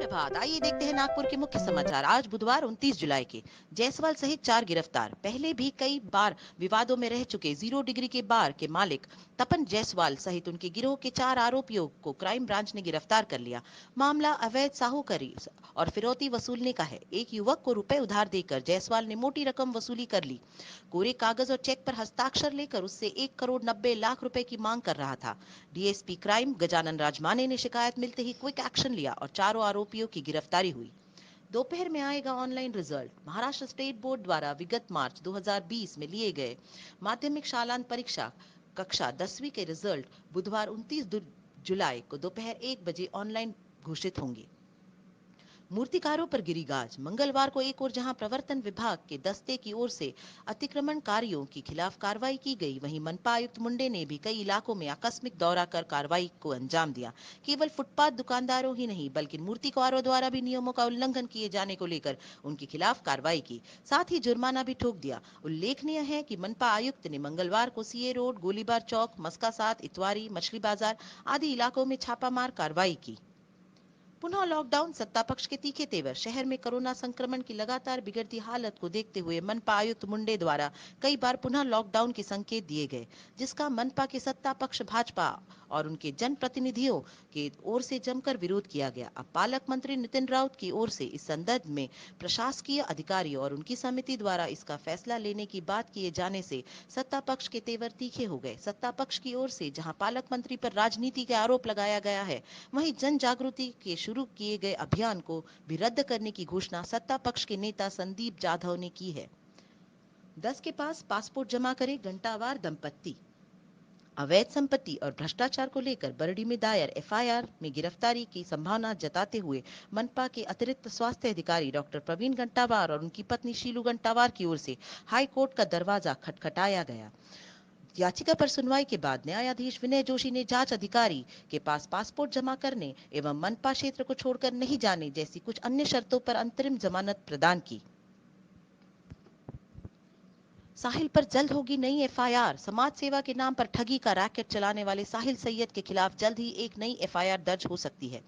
सुप्रभात। आइए देखते हैं नागपुर के मुख्य समाचार। आज बुधवार 29 जुलाई के जायसवाल सहित 4 गिरफ्तार। पहले भी कई बार विवादों में रह चुके 0 डिग्री के बार के मालिक तपन जायसवाल सहित उनके गिरोह के 4 आरोपियों को क्राइम ब्रांच ने गिरफ्तार कर लिया। मामला अवैध साहूकारी और फिरौती वसूलने का है। एक युवक को रुपए उधार देकर जायसवाल ने मोटी रकम वसूली कर ली। कोरे कागज और चेक पर हस्ताक्षर लेकर उससे 1 करोड़ 90 लाख रुपए की मांग कर रहा था। डीएसपी क्राइम गजानन राजमाने ने शिकायत मिलते ही क्विक एक्शन लिया और चारों आरोपियों की गिरफ्तारी हुई। दोपहर में आएगा online result. Maharashtra state board द्वारा विगत मार्च 2020 में लिए गए माध्यमिक शालांत परीक्षा कक्षा 10वीं के रिजल्ट बुधवार 29 जुलाई को दोपहर 1 बजे ऑनलाइन घोषित होंगे। मूर्तिकारों पर गिरी गाज। मंगलवार को एक ओर जहां प्रवर्तन विभाग के दस्ते की ओर से अतिक्रमणकारियों के खिलाफ कार्रवाई की गई, वहीं मनपा आयुक्त मुंडे ने भी कई इलाकों में आकस्मिक दौरा कर कार्रवाई को अंजाम दिया। केवल फुटपाथ दुकानदारों ही नहीं बल्कि मूर्तिकारों द्वारा भी नियमों का उल्लंघन किए जाने को लेकर उनके खिलाफ कार्रवाई की, साथ ही जुर्माना भी ठोक दिया। उल्लेखनीय है कि मनपा आयुक्त ने मंगलवार को सीए रोड, गोलीबार चौक, मस्का सात, इतवारी, मछली बाजार आदि इलाकों में छापामार कार्रवाई की। पुनः लॉकडाउन, सत्ता पक्ष के तीखे तेवर। शहर में कोरोना संक्रमण की लगातार बिगड़ती हालत को देखते हुए मनपा आयुक्त मुंडे द्वारा कई बार पुनः लॉकडाउन के संकेत दिए गए, जिसका मनपा के सत्ता पक्ष भाजपा और उनके जनप्रतिनिधियों के ओर से जमकर विरोध किया गया। अब पालक मंत्री नितिन राउत की ओर से इस संदर्भ में प्रशासकीय अधिकारी और उनकी समिति द्वारा इसका फैसला लेने की बात किए जाने से सत्ता पक्ष के तेवर तीखे हो गए। सत्ता पक्ष की ओर से जहां पालक मंत्री पर राजनीति के आरोप लगाया गया है, वहीं जन जागृति के शुरू किए गए अभियान को भी रद्द करने की घोषणा सत्ता पक्ष के नेता संदीप जाधव ने की है। 10 के पास पासपोर्ट जमा करे घंटावार दंपत्ति। अवैध संपत्ति और भ्रष्टाचार को लेकर बरडी में दायर एफआईआर में गिरफ्तारी की संभावना जताते हुए मनपा के अतिरिक्त स्वास्थ्य अधिकारी डॉक्टर प्रवीण घंटावार और उनकी पत्नी शीलू घंटावार की ओर से हाई कोर्ट का दरवाजा खटखटाया गया। याचिका पर सुनवाई के बाद न्यायाधीश विनय जोशी ने जांच अधिकारी के पास पासपोर्ट जमा करने एवं मनपा क्षेत्र को छोड़कर नहीं जाने जैसी कुछ अन्य शर्तों पर अंतरिम जमानत प्रदान की। साहिल पर जल्द होगी नई एफआईआर। समाज सेवा के नाम पर ठगी का रैकेट चलाने वाले साहिल सैयद के खिलाफ जल्द ही एक नई एफआईआर दर्ज हो सकती है।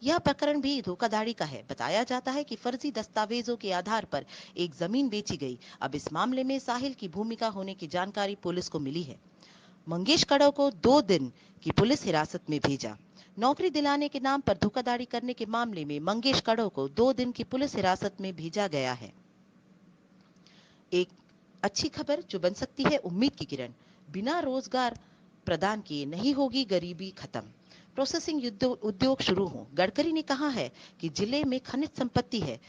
यह प्रकरण भी धोखाधड़ी का है। बताया जाता है कि फर्जी दस्तावेजों के आधार पर एक जमीन बेची गई। अब इस मामले में साहिल की भूमिका होने की जानकारी पुलिस को मिली है। मंगेश कड़ो को 2 दिन की पुलिस हिरासत में भेजा। नौकरी दिलाने के नाम पर धोखाधड़ी करने के मामले में मंगेश कड़ो को 2 दिन की पुलिस हिरासत में भेजा गया है। एक अच्छी खबर जो बन सकती है उम्मीद की किरण। बिना रोजगार प्रदान किए नहीं होगी गरीबी खत्म। प्रोसेसिंग उद्योग शुरू हो। गडकरी ने कहा है कि जिले में खनिज संपत्ति है,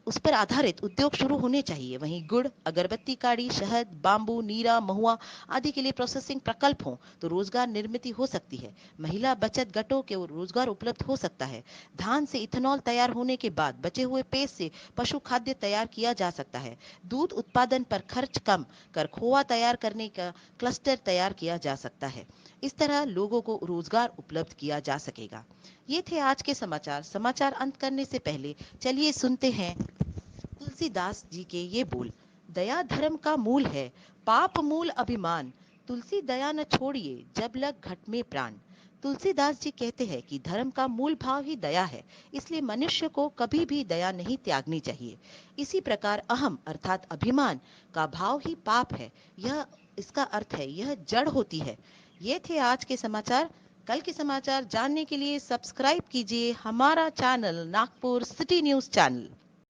उस पर आधारित उद्योग शुरू होने चाहिए। वहीं गुड़, अगरबत्ती काड़ी, शहद, बांबू, नीरा, महुआ आदि के लिए प्रोसेसिंग प्रकल्प हो तो रोजगार निर्मित हो सकती है। महिला बचत गटों के रोजगार उपलब्ध हो सकता है। धान से इथेनॉल तैयार होने के बाद बचे हुए पेस्ट से पशु खाद्य तैयार किया जा सकता है। दूध उत्पादन पर खर्च कम कर खोआ तैयार करने का क्लस्टर तैयार किया जा सकता है। इस तरह लोगों को रोजगार उपलब्ध किया जा सकेगा। ये थे आज के समाचार। समाचार अंत करने से पहले चलिए सुनते हैं तुलसीदास जी के ये बोल। दया धर्म का मूल है, पाप मूल अभिमान। तुलसी दया न छोड़िए, जब लग घट में प्राण। तुलसीदास जी कहते हैं कि धर्म का मूल भाव ही दया है, इसलिए मनुष्य को कभी भी दया नहीं त्यागनी चाहिए। इसी प्रकार अहम अर्थात अभिमान का भाव ही पाप है। यह इसका अर्थ है, यह जड़ होती है। ये थे आज के समाचार। कल के समाचार जानने के लिए सब्सक्राइब कीजिए हमारा channel Nagpur city news channel.